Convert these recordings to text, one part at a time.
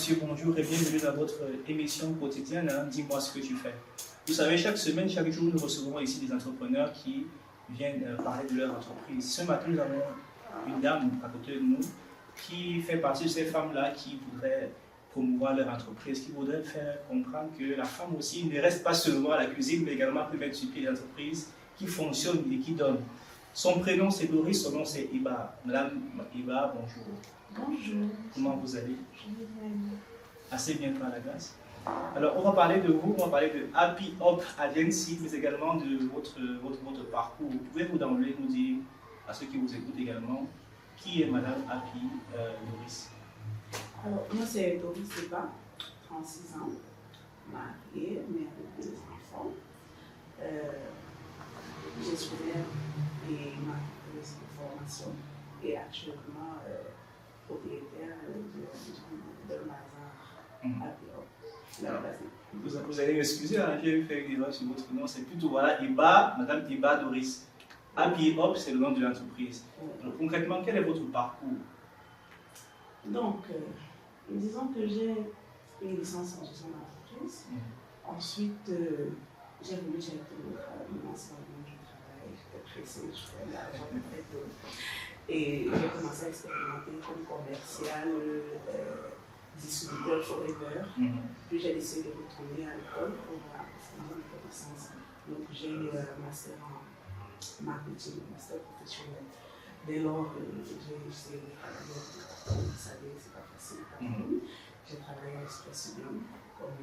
monsieur, bonjour et bienvenue dans votre émission quotidienne, hein, Dis-moi ce que tu fais. Vous savez, chaque semaine, chaque jour, nous recevons ici des entrepreneurs qui viennent parler de leur entreprise. Ce matin, nous avons une dame à côté de nous qui fait partie de ces femmes-là qui voudraient promouvoir leur entreprise, qui voudraient faire comprendre que la femme aussi ne reste pas seulement à la cuisine, mais également peut mettre sur pied des entreprises qui fonctionnent et qui donnent. Son prénom c'est Doris, son nom c'est Iba. Madame Iba, bonjour. Bonjour. Comment vous allez? Je vais bien. Assez bien par la grâce. Alors, on va parler de vous, on va parler de Happy Hop Agency, mais également de votre parcours. Pouvez-vous d'emblée nous dire, à ceux qui vous écoutent également, qui est Madame Happy Doris? Alors, moi c'est Doris Iba, 36 ans, mariée, mère de 2 enfants, gestionnaire et marketeuse de formation et actuellement propriétaire de magasin Happy Hop. Vous allez m'excuser, hein, j'ai fait une erreur sur votre nom, c'est plutôt voilà, Iba, Madame Iba Doris. Happy Hop, c'est le nom de l'entreprise. Alors, concrètement, quel est votre parcours? Donc, disons que j'ai une licence en gestion d'entreprise. Ensuite, j'ai voulu directement au travail, mon enseignement du travail, j'étais pressée, je voulais l'argent, et j'ai commencé à expérimenter comme commercial, distributeur forever. Puis j'ai décidé de retourner à l'école pour approfondir mes connaissances. Donc j'ai eu un master en marketing, un master professionnel. Dès lors, j'ai essayé de travailler, vous savez, c'est pas facile. J'ai travaillé à l'Express Studium comme,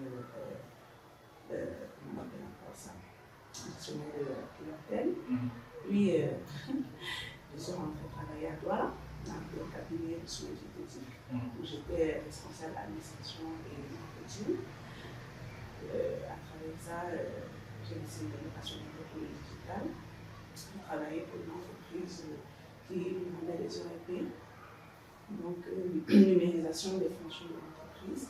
comment on appelle encore ça, gestionnaire de la clientèle. Puis, je suis rentrée travailler à Douala, dans le cabinet de soins diététiques, où j'étais responsable d'administration et marketing. À travers ça, j'ai décidé de me passionner pour le digital. J'ai travaillé pour une entreprise qui vendait des ERP, donc numérisation des fonctions de l'entreprise.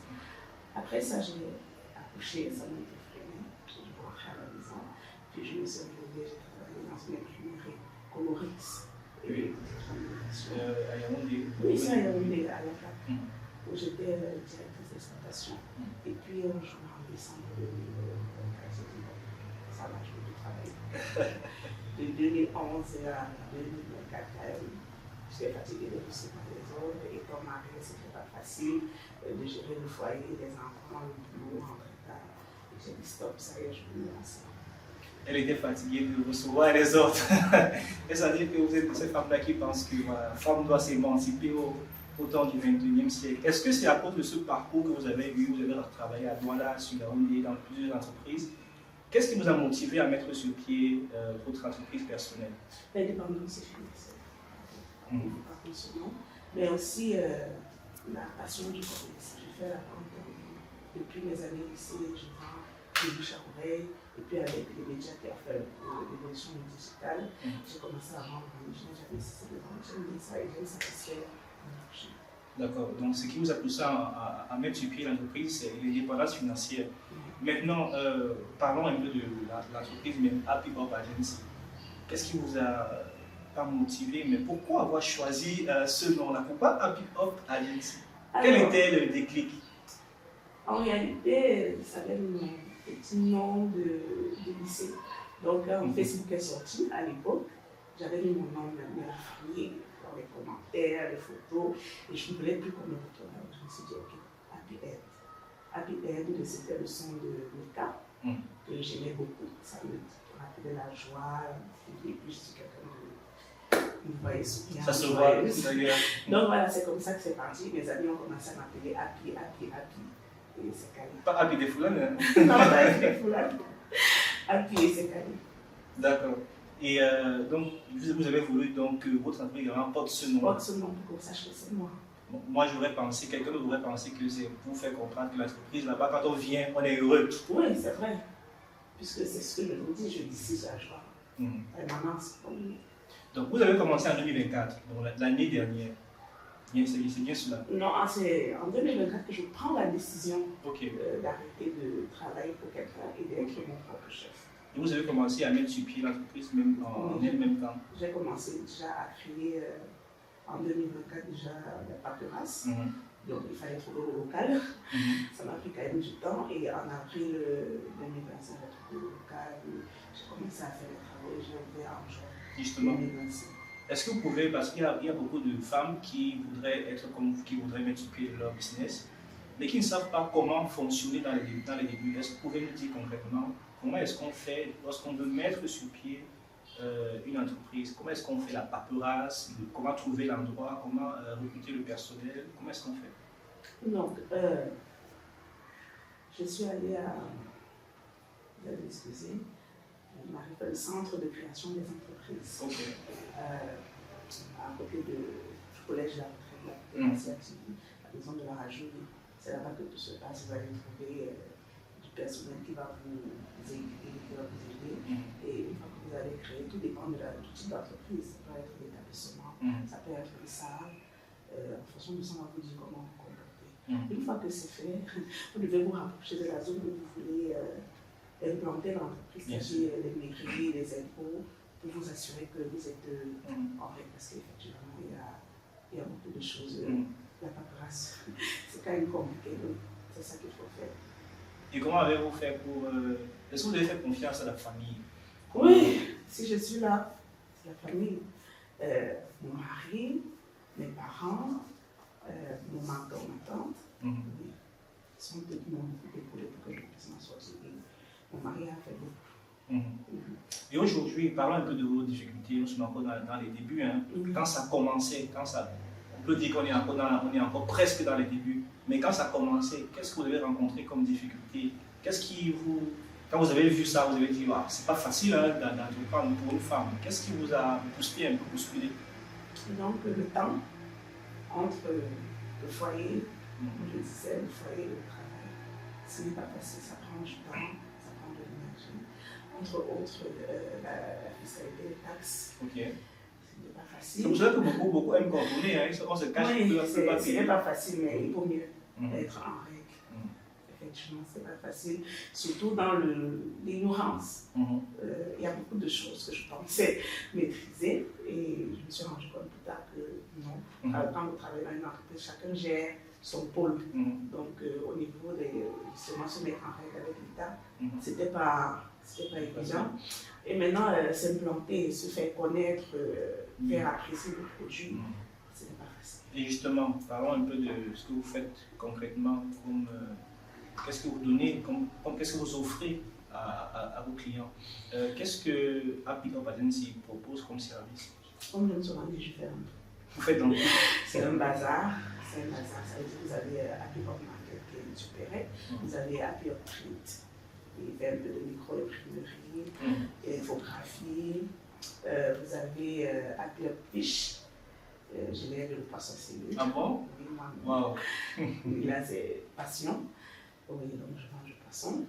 Après ça, j'ai accouché, ça m'a été freiné, j'ai dû rentrer à la maison. Puis je me suis retrouvée, j'ai travaillé dans une imprimerie Colorix. Oui. À Yaoundé. Oui, c'est à Yaoundé, à la FAC, où j'étais directrice d'exploitation. Et puis un jour, en décembre 2004, j'ai dit, ça va, je vais travailler. De 2011 à 2024, j'étais fatiguée de pousser par les autres. Et comme mari, c'était pas facile de gérer le foyer, les enfants, le boulot, rentrer tard. Et j'ai dit, stop, ça y est, je vais me lancer. Elle était fatiguée de recevoir les autres. Et ça veut dire que vous êtes de ces femmes-là qui pensent que la femme doit s'émanciper au temps du 21e siècle. Est-ce que c'est à cause de ce parcours que vous avez eu, vous avez travaillé à Douala, sur Yaoundé, dans plusieurs entreprises? Qu'est-ce qui vous a motivé à mettre sur pied votre entreprise personnelle? L'indépendance financière, mais aussi la passion du commerce. Je fais la vente depuis mes années ici, je vends des bouches à oreilles. Et puis avec les médias qui ont fait l'évolution digitale, j'ai commencé à vendre en ligne. J'avais cessé de vendre, j'aime ça et j'aime satisfaire mon marché. D'accord, donc ce qui vous a poussé à mettre sur pied l'entreprise, c'est l'indépendance financière. Maintenant, parlons un peu de l'entreprise même Happy Hop Agency. Qu'est-ce qui vous a pas motivé, mais pourquoi avoir choisi ce nom-là? Pourquoi Happy Hop Agency? Quel était le déclic? En réalité, ça avait mon petit nom de lycée. Donc, quand Facebook est sorti à l'époque, j'avais mis mon nom de la famille dans les commentaires, les photos, et je ne voulais plus qu'on me retourne. Alors, je me suis dit, ok, Happy Head. Happy Head, c'était le son de Mika, que j'aimais beaucoup. Ça me rappelait la joie, et puis je suis quelqu'un de. Vous voyez ce qu'il y a. Ça se voit, d'ailleurs. Donc voilà, c'est comme ça que c'est parti. Mes amis ont commencé à m'appeler Happy, Happy, Happy. Et c'est calé. Pas Happy des Foulanes, hein? Non, pas Happy des Foulanes. Happy et c'est calé. D'accord. Et donc, vous avez voulu donc, que votre entreprise porte ce nom. Porte ce nom pour qu'on sache que c'est moi. Bon, moi, j'aurais pensé, quelqu'un d'autre aurait pensé que c'est pour faire comprendre que l'entreprise là-bas, quand on vient, on est heureux. Oui, c'est vrai. Puisque c'est ce que je vous dis, je dis si la joie. Maman, c'est pour nous. Donc, vous avez commencé en 2024, donc l'année dernière. C'est bien cela. Non, c'est en 2024 que je prends la décision d'arrêter de travailler pour quelqu'un et d'être mon propre chef. Et vous avez commencé à mettre sur pied l'entreprise même en même temps? J'ai commencé déjà à créer en 2024 déjà la paperasse. Donc, il fallait trouver le local. Ça m'a pris quand même du temps. Et en avril 2025, j'ai trouvé le local. J'ai commencé à faire les travaux et j'ai ouvert en juin 2025. Est-ce que vous pouvez, parce qu'il y a beaucoup de femmes qui voudraient être comme vous, qui voudraient mettre sur pied leur business, mais qui ne savent pas comment fonctionner dans les débuts. Est-ce que vous pouvez nous dire concrètement comment est-ce qu'on fait lorsqu'on veut mettre sur pied une entreprise? Comment est-ce qu'on fait la paperasse? Comment trouver l'endroit? Comment recruter le personnel? Comment est-ce qu'on fait? Donc, je suis allée à, vous allez m'excuser, le centre de création des entreprises. Okay. À côté du collège de la retraite, la maison de la Rajouli. C'est là-bas que tout se passe. Vous allez trouver du personnel qui va vous aider, Et une fois que vous allez créer, tout dépend du type d'entreprise. Ça peut être l'établissement, ça peut être une salle. En fonction de ça, on va vous dire comment vous comporter. Une fois que c'est fait, vous devez vous rapprocher de la zone où vous voulez implanter l'entreprise, c'est-à-dire les mairies, les impôts, pour vous assurer que vous êtes en règle. Parce qu'effectivement, il y a beaucoup de choses. La paperasse, c'est quand même compliqué, donc c'est ça qu'il faut faire. Et comment avez-vous fait pour... Est-ce que vous avez fait confiance à la famille? Oui, si je suis là, c'est la famille. Mon mari, mes parents, mon oncle, ma tante, oui, sont tous épaulés pour que je puisse m'en sortir. Mon mari a fait beaucoup. Et aujourd'hui, parlons un peu de vos difficultés. Nous sommes encore dans les débuts. Hein. Quand ça a commencé, on peut dire qu'on est encore presque dans les débuts, mais quand ça a commencé, qu'est-ce que vous avez rencontré comme difficulté? Quand vous avez vu ça, vous avez dit, wow, c'est pas facile d'entreprendre pour une femme. Qu'est-ce qui vous a bousculé, un peu bousculé? Donc, le temps entre le foyer, je disais, le foyer et le travail, ce n'est pas facile, ça prend du temps, ça prend de l'énergie. Entre autres, la fiscalité, les taxes. Okay. Ce n'est pas facile. C'est pour ça que beaucoup aiment contourner, hein. On se cache ce n'est pas facile, mais il vaut mieux être en règle. Effectivement, ce n'est pas facile, surtout dans l'ignorance. Il y a beaucoup de choses que je pensais maîtriser et je me suis rendu compte plus tard que non. Quand vous travaillez dans une entreprise, chacun gère son pôle. Donc, au niveau de justement se mettre en règle avec l'État, c'était pas évident. Et maintenant, s'implanter, se faire connaître, faire apprécier le produit, ce n'est pas facile. Et justement, parlons un peu de ce que vous faites concrètement, qu'est-ce que vous donnez, qu'est-ce que vous offrez à vos clients. Qu'est-ce que Happy Up Agency propose comme service? Comme je ne suis pas différente. Vous faites donc c'est un bazar. Ça veut dire que vous avez Happy Up Market qui est une supérette, vous avez Happy Up Print, qui fait un peu de micro-imprimerie, infographie, vous avez Happy Up Fish, génère le poisson cellule. Ah bon? Oui, moi. Wow. Là, c'est passion. Oui, donc je vends du poisson.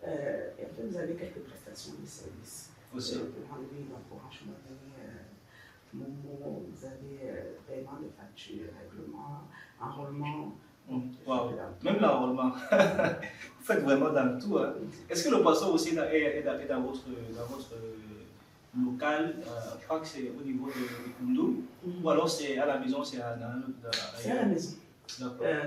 Et après, vous avez quelques prestations de services. Aussi. Pour enlever l'embranchement, Momo, vous avez paiement de factures, règlement, enrôlement. Wow. Même l'enrôlement. Vous faites vraiment dans tout. Hein. Est-ce que le poisson aussi est dans votre local? Je crois que c'est au niveau de Koundou. Ou alors c'est à la maison, c'est à la maison.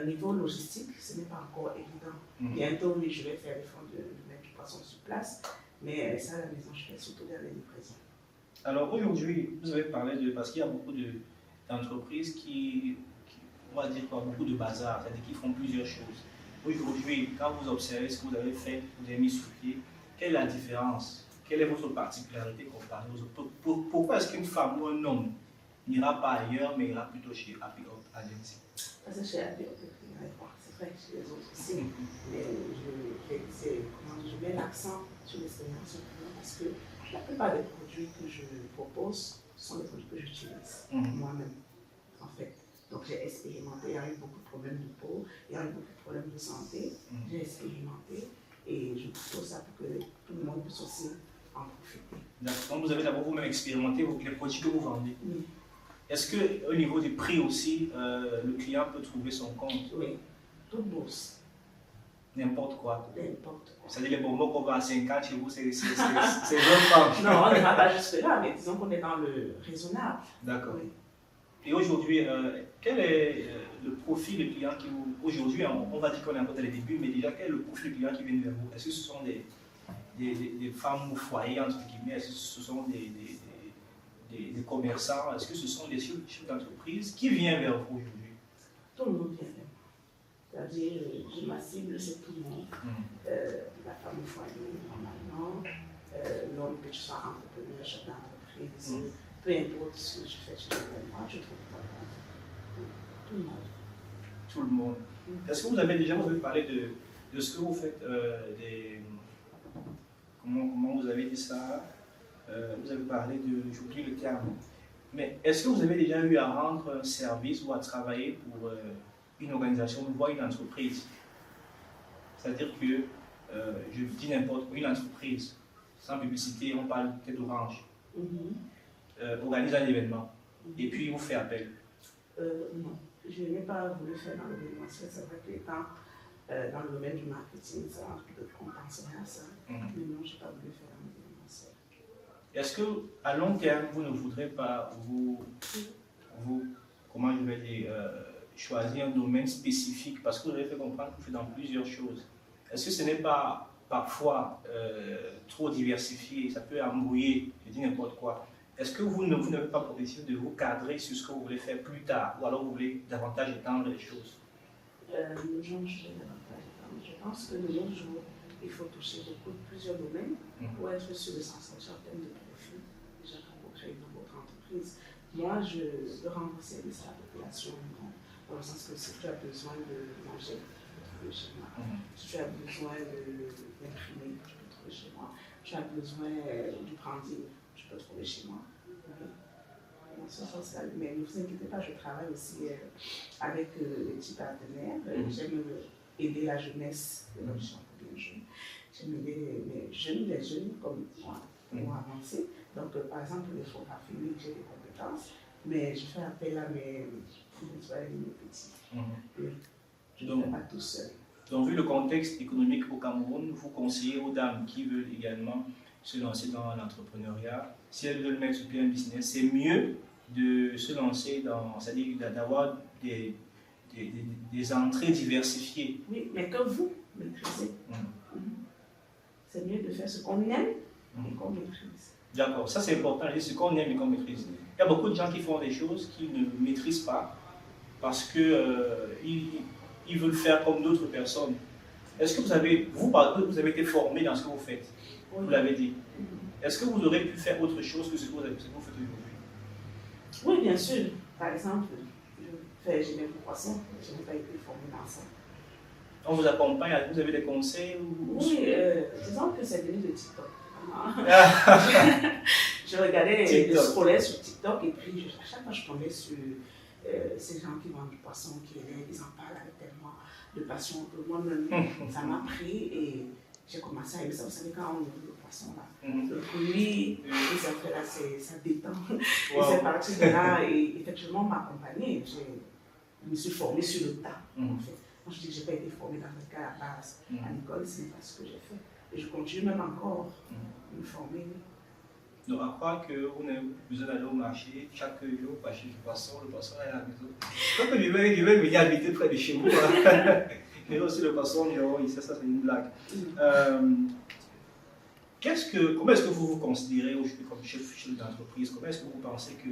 Niveau logistique, ce n'est pas encore évident. Bientôt, oui, je vais faire l'effort de mettre du poisson sur place, mais ça à la maison, je fais surtout dans les livraisons. Alors aujourd'hui, vous avez parlé parce qu'il y a beaucoup d'entreprises qui, on va dire quoi, beaucoup de bazar, c'est-à-dire qui font plusieurs choses. Aujourd'hui, quand vous observez ce que vous avez fait, vous avez mis sur pied, quelle est la différence? Quelle est votre particularité comparée aux autres? Pourquoi est-ce qu'une femme ou un homme n'ira pas ailleurs, mais ira plutôt chez Happy Up Agency? Parce que chez Happy Up, c'est vrai que chez les autres aussi, mais je mets l'accent sur l'expérience parce que la plupart des produits que je propose sont des produits que j'utilise moi-même, en fait. Donc j'ai expérimenté, il y a eu beaucoup de problèmes de peau, il y a eu beaucoup de problèmes de santé, j'ai expérimenté et je propose ça pour que tout le monde puisse aussi en profiter. Donc vous avez d'abord vous-même expérimenté les produits que vous vendez. Oui. Est-ce qu'au niveau des prix aussi, le client peut trouver son compte? Oui, toute bourse. N'importe quoi. N'importe quoi. C'est-à-dire les bonbons qu'on vend à 50 chez vous, c'est 20 francs. Non, on n'ira pas jusque-là, mais disons qu'on est dans le raisonnable. D'accord. Oui. Et aujourd'hui, quel est le profil des clients qui vous... Aujourd'hui, on va dire qu'on est encore dans les débuts, mais déjà, quel est le profil des clients qui viennent vers vous? Est-ce que ce sont des femmes au foyer, entre guillemets? Est-ce que ce sont des commerçants? Est-ce que ce sont des chefs d'entreprise qui viennent vers vous aujourd'hui? Tout le monde vient vers moi. C'est-à-dire, ma cible, c'est tout le monde. La femme au foyer, normalement, l'homme, que tu sois entrepreneur, chef d'entreprise, peu importe ce que je fais chez moi, je trouve pas tout le monde. Tout le monde. Est-ce que vous avez déjà parlé de ce que vous faites, comment vous avez dit ça? Vous avez parlé de, j'oublie le terme, mais est-ce que vous avez déjà eu à rendre un service ou à travailler pour une organisation, voire une entreprise? C'est-à-dire que, je dis n'importe quoi, une entreprise, sans publicité, on parle peut-être d'Orange, organise un événement, et puis vous fait appel. Non, je n'ai pas voulu faire dans l'événementiel. C'est vrai qu'étant dans le domaine du marketing, ça compenserait à ça. Mais non, je n'ai pas voulu faire dans l'événementiel. Est-ce qu'à long terme, vous ne voudrez pas vous comment je vais dire, choisir un domaine spécifique, parce que vous avez fait comprendre que vous faites dans plusieurs choses? Est-ce que ce n'est pas parfois trop diversifié, ça peut embrouiller, je dis n'importe quoi? Est-ce que vous n'avez pas pour décider de vous cadrer sur ce que vous voulez faire plus tard, ou alors vous voulez davantage étendre les choses? Nous gens, je pense que de nos jours, il faut toucher plusieurs domaines pour être sûr de s'en sortir en termes de profit, déjà pour créer une autre entreprise. Moi, je veux rendre service à la population, dans le sens que si tu as besoin de manger, tu peux trouver chez moi. Si tu as besoin d'imprimer, tu peux trouver chez moi. Tu as besoin du branding, tu peux trouver chez moi. Mais ne vous inquiétez pas, je travaille aussi avec des petits partenaires. J'aime aider la jeunesse de l'option pour bien jeunes. J'aime aider les jeunes comme moi pour avancer. Donc, par exemple, les photographies, j'ai des compétences, mais je fais appel à mes petits. Je ne fais pas tout seul. Donc, vu le contexte économique au Cameroun, vous conseillez aux dames qui veulent également se lancer dans l'entrepreneuriat, si elles veulent mettre sur pied un business, c'est mieux de se lancer dans, c'est-à-dire d'avoir des entrées diversifiées. Oui, mais que vous maîtrisez. C'est mieux de faire ce qu'on aime et qu'on maîtrise. D'accord, ça c'est important, ce qu'on aime et qu'on maîtrise. Il y a beaucoup de gens qui font des choses qu'ils ne maîtrisent pas parce qu'ils veulent faire comme d'autres personnes. Est-ce que vous avez été formé dans ce que vous faites? Oui. Vous l'avez dit. Est-ce que vous aurez pu faire autre chose que ce que vous faites aujourd'hui? Oui, bien sûr. Par exemple, j'ai même le poisson, je n'ai pas été formé dans ça. On vous accompagne, vous avez des conseils Oui, disons que c'est venu de TikTok. Je regardais des scrollais sur TikTok et puis à chaque fois je tombais sur ces gens qui vendent du poisson, ils en parlent avec tellement de passion que moi-même, ça m'a pris et j'ai commencé à aimer ça. Vous savez, quand on ouvre le poisson, là, le bruit, ça fait là, ça détend. Et c'est parti de là et effectivement m'accompagner. Je me suis formée sur le tas, en fait. Moi, je dis que je n'ai pas été formée dans le cas à la base. À l'école, ce n'est pas ce que j'ai fait. Et je continue même encore à me former. Donc, à croire que vous n'avez besoin d'aller au marché chaque jour pour acheter du poisson, le poisson est à la maison. Donc, je vais venir habiter près de chez vous. Mais aussi le poisson, ça c'est une blague. Comment est-ce que vous vous considérez aujourd'hui comme chef d'entreprise? Comment est-ce que vous pensez que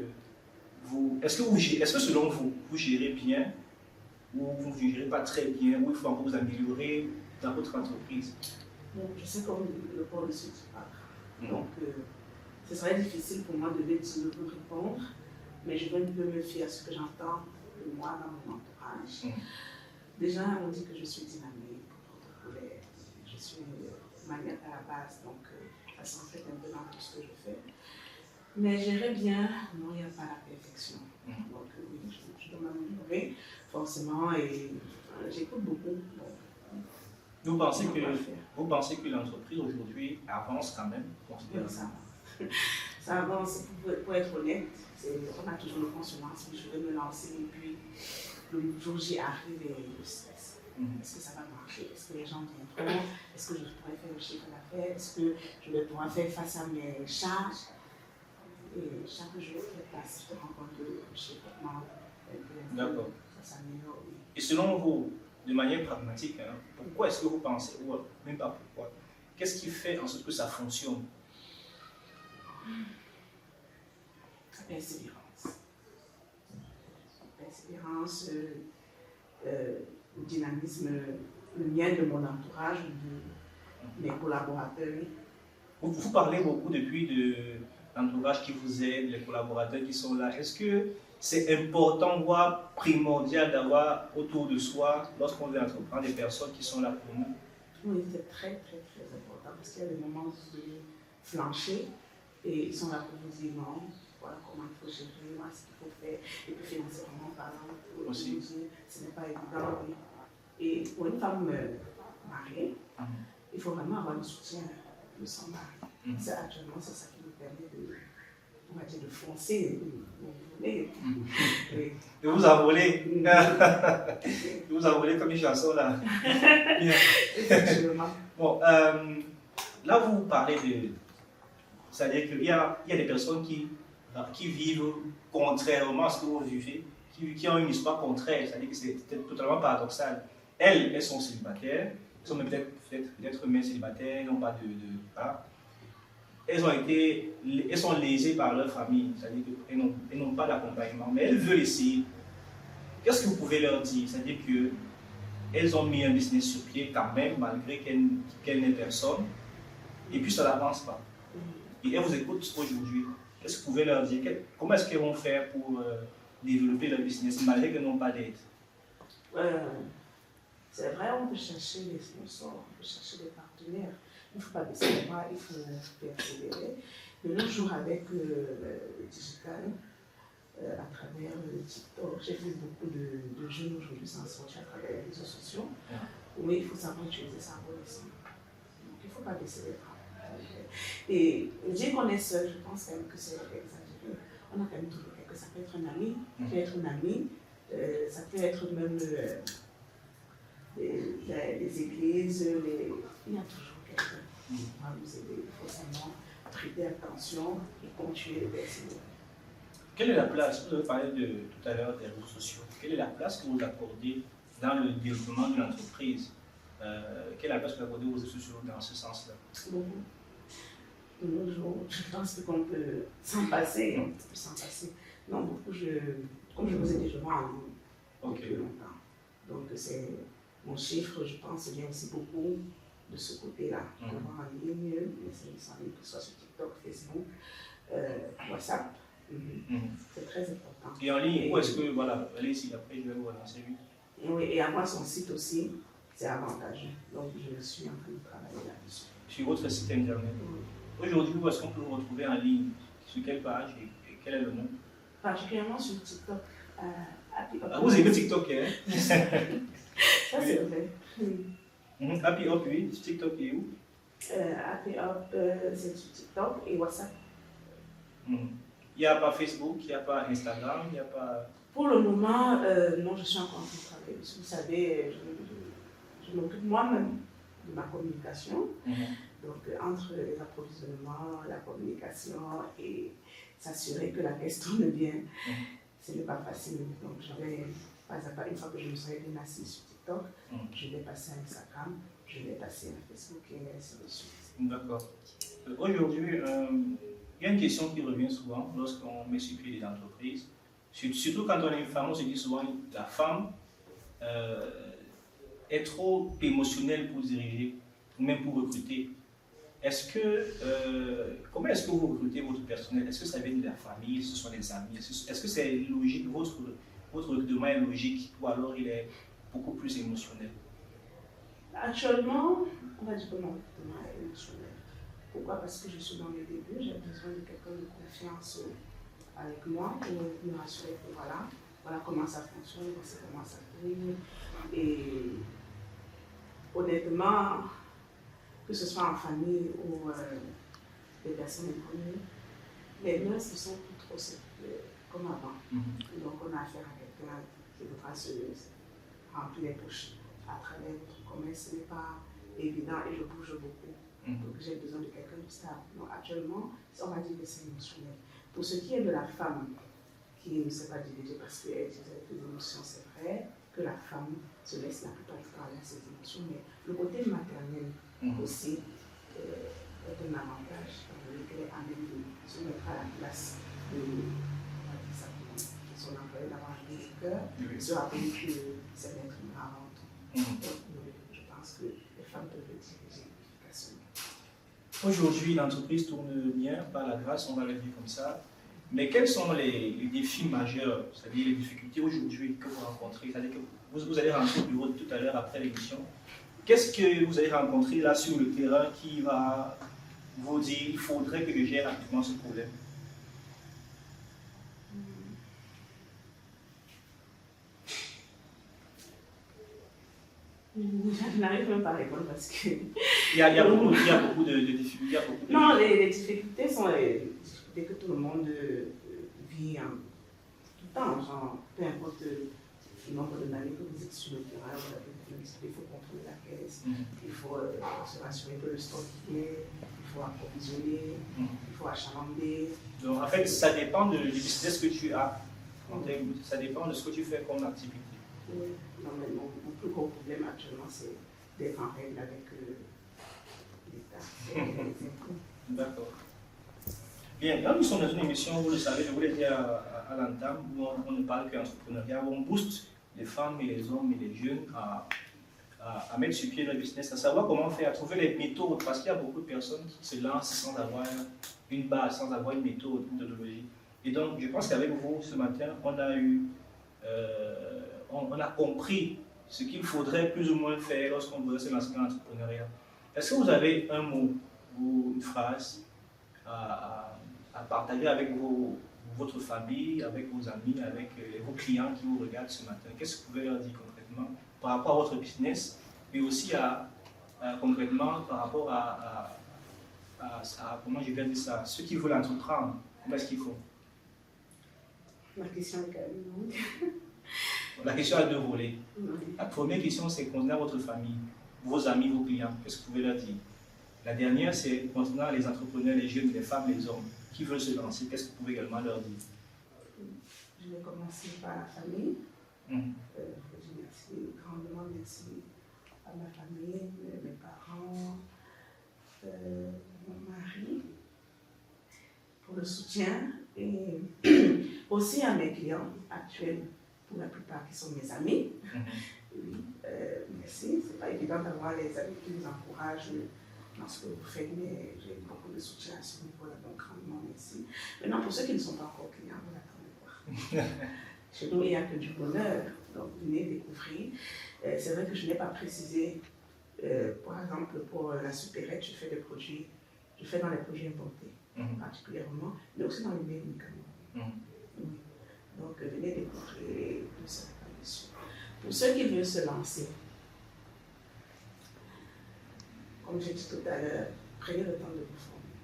est-ce que selon vous, vous gérez bien ou vous ne gérez pas très bien, ou il faut encore vous améliorer dans votre entreprise? Bon, je sais comme le pôle de ce type. Donc, ce serait difficile pour moi de vous répondre, mais je vais un peu me fier à ce que j'entends de moi dans mon entourage. Déjà, on dit que je suis dynamique, protocolaire, je suis maniaque à la base, donc ça s'enfait un peu dans tout ce que je fais. Mais j'irai bien, non, il n'y a pas la perfection. Donc oui, je dois m'améliorer forcément et j'écoute beaucoup. Vous pensez que l'entreprise aujourd'hui avance quand même? Oui, ça avance. Pour être honnête, on a toujours le consommateur, je vais me lancer et puis le jour j'y arrive et le stress. Est-ce que ça va marcher? Est-ce que les gens viendront? Est-ce que je pourrais faire le chiffre d'affaires? Est-ce que je vais pouvoir faire face à mes charges? Et chaque jour, je passe, je rencontre chez Pokemon. D'accord. Ça s'améliore, oui. Et selon vous, de manière pragmatique, hein, pourquoi est-ce que vous pensez, ou même pas pourquoi, qu'est-ce qui fait en sorte que ça fonctionne? La persévérance. La persévérance, le dynamisme, le mien, de mon entourage, de mes collaborateurs. Vous parlez beaucoup depuis de l'entourage qui vous aide, les collaborateurs qui sont là. Est-ce que c'est important, voire primordial d'avoir autour de soi, lorsqu'on veut entreprendre, des personnes qui sont là pour nous? Oui, c'est très, très, très important parce qu'il y a des moments où vous devez flancher et ils sont là pour vous dire non, voilà comment il faut gérer, voilà ce qu'il faut faire. Et puis financièrement, par exemple, pour aussi dire ce n'est pas évident. Oui. Et pour une femme mariée, il faut vraiment avoir le soutien de son mari. Actuellement, c'est ça qui nous permet de, on va dire, de foncer, de vous envoler. De vous envoler comme une chanson là. Bon, là vous parlez de... C'est-à-dire qu'il y a des personnes qui vivent contrairement à ce que vous vivez, qui ont une histoire contraire, c'est-à-dire que c'est totalement paradoxal. Elles sont célibataires, elles sont peut-être même célibataires, n'ont pas de elles sont lésées par leur famille, c'est-à-dire qu'elles n'ont pas d'accompagnement, mais elles veulent essayer. Qu'est-ce que vous pouvez leur dire? C'est-à-dire qu'elles ont mis un business sur pied quand même, malgré qu'elles n'aient personne, et puis ça n'avance pas. Et elles vous écoutent aujourd'hui. Qu'est-ce que vous pouvez leur dire? Comment est-ce qu'elles vont faire pour développer leur business, malgré qu'elles n'ont pas d'aide? C'est vrai, on peut chercher des sponsors, on peut chercher des partenaires. Il ne faut pas baisser les bras, il faut persévérer. De nos jours, avec le digital, à travers le TikTok, j'ai vu beaucoup de jeunes aujourd'hui s'en sortir à travers les réseaux sociaux. Oui, il faut savoir utiliser ça pour les Donc, il ne faut pas baisser les bras. Et dire qu'on est seul, je pense quand même que c'est exagéré. On a quand même toujours quelqu'un. Ça peut être un ami, ça peut être une amie, ça peut être même les églises, il y a toujours quelqu'un qui va nous aider. Il faut seulement prêter attention et continuer de persévérer. Quelle est la place, vous avez parlé tout à l'heure des réseaux sociaux, quelle est la place que vous accordez dans le développement de l'entreprise? Quelle est la place que vous accordez aux réseaux sociaux dans ce sens-là? Beaucoup. De nos jours, je pense qu'on peut s'en passer. On peut s'en passer. Non, beaucoup, comme je vous ai dit, je vois en ligne depuis longtemps. Donc, c'est mon chiffre, je pense, vient aussi beaucoup de ce côté-là. Je vois en ligne, les services en ligne, que ce soit sur TikTok, Facebook, WhatsApp. C'est très important. Et en ligne, où est-ce que, voilà, allez ici, après je vais vous relancer lui. Oui, et avoir son site aussi, c'est avantageux. Donc, je suis en train de travailler là-dessus. Sur votre site internet. Aujourd'hui, où est-ce qu'on peut vous retrouver en ligne? Sur quelle page et quel est le nom? Particulièrement sur TikTok. Vous aimez TikTok, hein? Ça, c'est vrai. Happy Up, oui. TikTok est où? Happy Up, c'est sur TikTok et WhatsApp. Il n'y a pas Facebook, il n'y a pas Instagram, il n'y a pas... Pour le moment, non, je suis encore en train de travailler. Vous savez, je m'occupe moi-même de ma communication. Donc, entre les approvisionnements, la communication et s'assurer que la caisse tourne bien, ce n'est pas facile. Donc, je vais, pas à pas, une fois que je me serai bien assise sur TikTok, je vais passer à Instagram, je vais passer à Facebook et ainsi de suite. D'accord. Aujourd'hui, il y a une question qui revient souvent lorsqu'on met sur pied des entreprises. Surtout quand on est une femme, on se dit souvent que la femme est trop émotionnelle pour diriger, ou même pour recruter. Comment est-ce que vous recrutez votre personnel? Est-ce que ça vient de la famille? Ce sont des amis? Est-ce que c'est logique? Votre recrutement est logique ou alors il est beaucoup plus émotionnel? Actuellement, on va dire que mon recrutement est émotionnel. Pourquoi? Parce que je suis dans les débuts, j'ai besoin de quelqu'un de confiance avec moi pour me rassurer que voilà comment ça fonctionne, voici comment ça tourne. Et honnêtement, que ce soit en famille ou des personnes inconnues, les mœurs ne sont plus trop comme avant. Donc on a affaire à quelqu'un qui voudra se remplir les poches à travers votre commerce. Ce n'est pas évident et je bouge beaucoup. Donc j'ai besoin de quelqu'un de stable. Donc actuellement, on va dire que c'est émotionnel. Pour ce qui est de la femme qui ne s'est pas dirigée parce qu'elle utilisait les émotions, c'est vrai que la femme se laisse la plupart du temps aller à ses émotions, mais le côté maternel aussi est un avantage qu'elle est à même de se mettre à la place de son employé, d'avoir un cœur, se rappeler que c'est l'être humain avant tout. Donc, je pense que les femmes peuvent le diriger efficacement. Aujourd'hui, l'entreprise tourne bien, par la grâce, on va le dire comme ça. Mais quels sont les défis majeurs, c'est-à-dire les difficultés aujourd'hui que vous rencontrez? C'est-à-dire que vous allez rentrer au bureau tout à l'heure après l'émission. Qu'est-ce que vous allez rencontrer là sur le terrain qui va vous dire il faudrait que je gère rapidement ce problème? Je n'arrive même pas à répondre parce que... Il y a beaucoup de difficultés. Non, les difficultés sont les difficultés que tout le monde vit tout le temps. Genre, peu importe le nombre d'années que vous êtes sur le terrain, il faut contrôler la caisse, il faut se rassurer que le stock y est, il faut approvisionner, il faut achalander. Donc en fait, ça dépend du business que tu as. Ça dépend de ce que tu fais comme activité. Oui, non, mais mon plus gros problème actuellement, c'est d'être en règle avec l'État. D'accord. Bien, quand nous sommes dans une émission, vous le savez, je vous l'ai dit à l'entame, où on ne parle qu'entrepreneuriat, où on booste les femmes et les hommes et les jeunes à mettre sur pied leur business, à savoir comment faire, à trouver les méthodes, parce qu'il y a beaucoup de personnes qui se lancent sans avoir une base, sans avoir une méthode, une méthodologie. Et donc, je pense qu'avec vous, ce matin, on a compris ce qu'il faudrait plus ou moins faire lorsqu'on veut se lancer dans l'entrepreneuriat. Est-ce que vous avez un mot ou une phrase à partager avec votre famille, avec vos amis, avec vos clients qui vous regardent ce matin? Qu'est-ce que vous pouvez leur dire concrètement par rapport à votre business, mais aussi concrètement par rapport à comment je vais dire ça, ceux qui veulent entreprendre, comment est-ce qu'il faut? La question est quand même longue. La question a deux volets. La première question, c'est concernant votre famille, vos amis, vos clients. Qu'est-ce que vous pouvez leur dire? La dernière, c'est concernant les entrepreneurs, les jeunes, les femmes, les hommes qui veulent se lancer. Qu'est-ce que vous pouvez également leur dire? Je vais commencer par la famille. Je dis merci, grandement merci à ma famille, mes parents, mon mari, pour le soutien et aussi à mes clients actuels, pour la plupart qui sont mes amis. Oui, merci. C'est pas évident d'avoir les amis qui nous encouragent dans ce que vous faites, mais j'ai beaucoup de soutien à ce niveau-là, donc grandement merci. Maintenant, pour ceux qui ne sont pas encore clients, vous attendez voir. Chez nous, il n'y a que du bonheur, donc venez découvrir. C'est vrai que je n'ai pas précisé, par exemple, pour la supérette, je fais dans les produits importés, particulièrement, mais aussi dans les médicaments. Oui. Donc, venez découvrir tout ça. Pour ceux qui veulent se lancer, comme j'ai dit tout à l'heure, prenez le temps de vous former.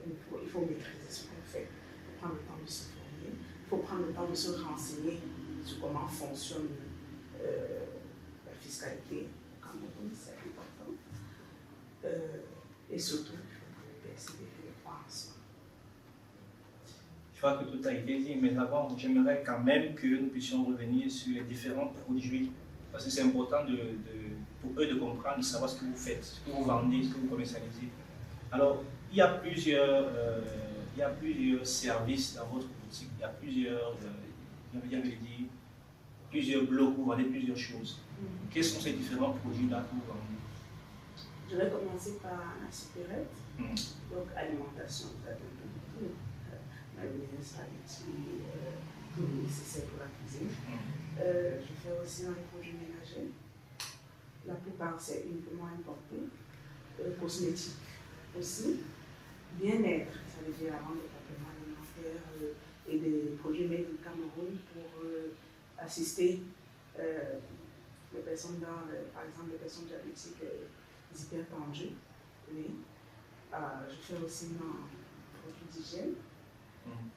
Il faut maîtriser ce qu'on fait. Il faut prendre le temps de se former. Il faut prendre le temps de se renseigner sur comment fonctionne la fiscalité. C'est important. Et surtout, il faut persévérer et croire en soi. Je crois que tout a été dit, mais avant, j'aimerais quand même que nous puissions revenir sur les différents produits, parce que c'est important pour eux de comprendre, de savoir ce que vous faites, ce que vous vendez, ce que vous commercialisez. Alors, il y a plusieurs services dans votre boutique, il y a plusieurs blocs où vous vendez plusieurs choses. Quels sont ces différents produits-là que vous vendez? Je vais commencer par la supérette, donc alimentation, mayonnaise, spaghetti, tout le nécessaire pour la cuisine. Je fais aussi dans les produits ménagers. La plupart, c'est uniquement importé. Cosmétiques aussi. Bien-être, ça veut dire la vente de compléments alimentaires et des produits made in Cameroun pour assister les personnes par exemple, les personnes diabétiques hypertendues. Oui. Je fais aussi dans les produits d'hygiène.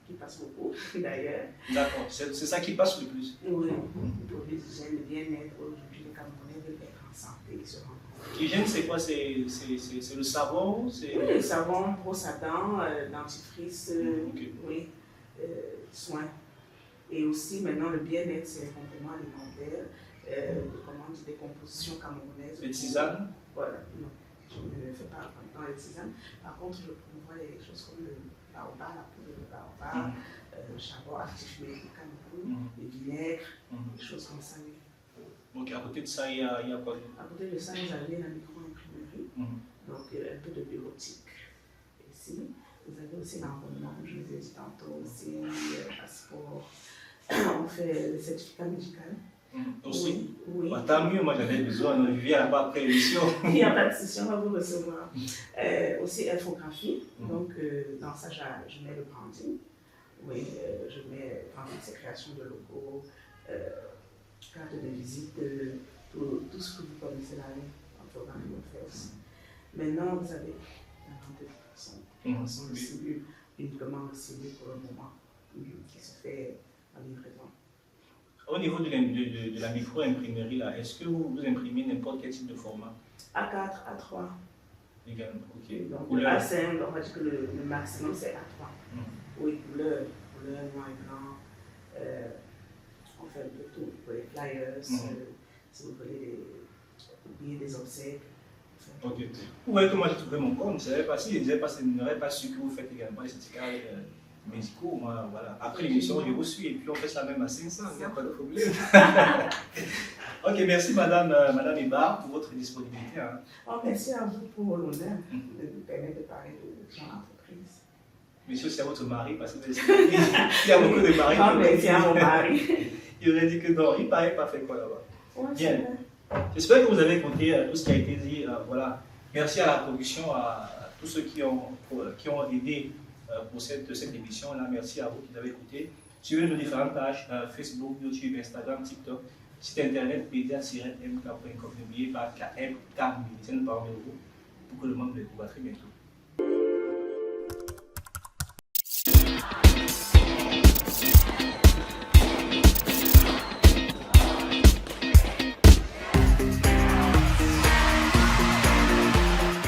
Qui passe beaucoup, d'ailleurs. D'accord, c'est ça qui passe le plus. Oui, les produits d'hygiène, le bien-être, aujourd'hui les Camerounais veulent être en santé se rencontrent. Hygiène, c'est quoi? C'est le savon? Oui, le savon, brosse à dents, dentifrice, oui, soins. Et aussi, maintenant, le bien-être, c'est les compléments alimentaires, des compositions camerounaises. Les tisanes? Voilà, non, je ne fais pas dans les tisanes. Par contre, je promouvois les choses comme le baobab, la poudre de baobab, le charbon actif du Cameroun, les vinaigres, des choses comme ça. Oui. Donc, à côté de ça, il y a quoi? À côté de ça, vous avez la micro-imprimerie, donc un peu de bureautique. Ici, vous avez aussi l'environnement, comme je vous ai dit tantôt, aussi le passeport. On fait le certificat médical. Aussi? Oui. Bah, tant mieux, moi j'avais besoin, je viens là-bas après l'émission. Il n'y a pas de souci, on va vous recevoir. Aussi infographie, donc dans ça je mets le branding. Oui, je mets c'est création de logos, carte de visite, tout ce que vous connaissez là, infographie on fait aussi. Maintenant vous avez la vente de personnes qui sont distribuées uniquement aussi pour le moment, qui se fait en livraison. Au niveau de la micro-imprimerie, là, est-ce que vous imprimez n'importe quel type de format? A4, A3. Également, ok. Donc le A5, on va dire que le maximum c'est A3. Oui, couleur noir et blanc. On fait un peu tout. Pour les flyers, si vous voulez des obsèques. Ok. Vous voyez que moi j'ai trouvé mon compte, je n'aurais pas su que vous faites également les certificats médicaux. Moi, voilà. Après l'émission, je vous suis et puis on fait ça même à 500, il n'y a pas de problème. Ok, merci Madame Ibar pour votre disponibilité. Hein. Oh, merci à vous pour l'honneur de nous permettre de parler de son entreprise. Monsieur, c'est à votre mari parce que il y a beaucoup de maris. Non, mais c'est à mon mari. Il aurait dit que non, il paraît pas fait quoi là-bas. Ouais, bien. J'espère que vous avez écouté tout ce qui a été dit. Voilà. Merci à la production, à tous ceux qui ont aidé pour cette émission-là. Merci à vous qui avez écouté. Suivez nos différentes pages Facebook, YouTube, Instagram, TikTok, site internet media-mk.com. N'oubliez pas KM, parmi vous pour que le monde le découvre très bientôt.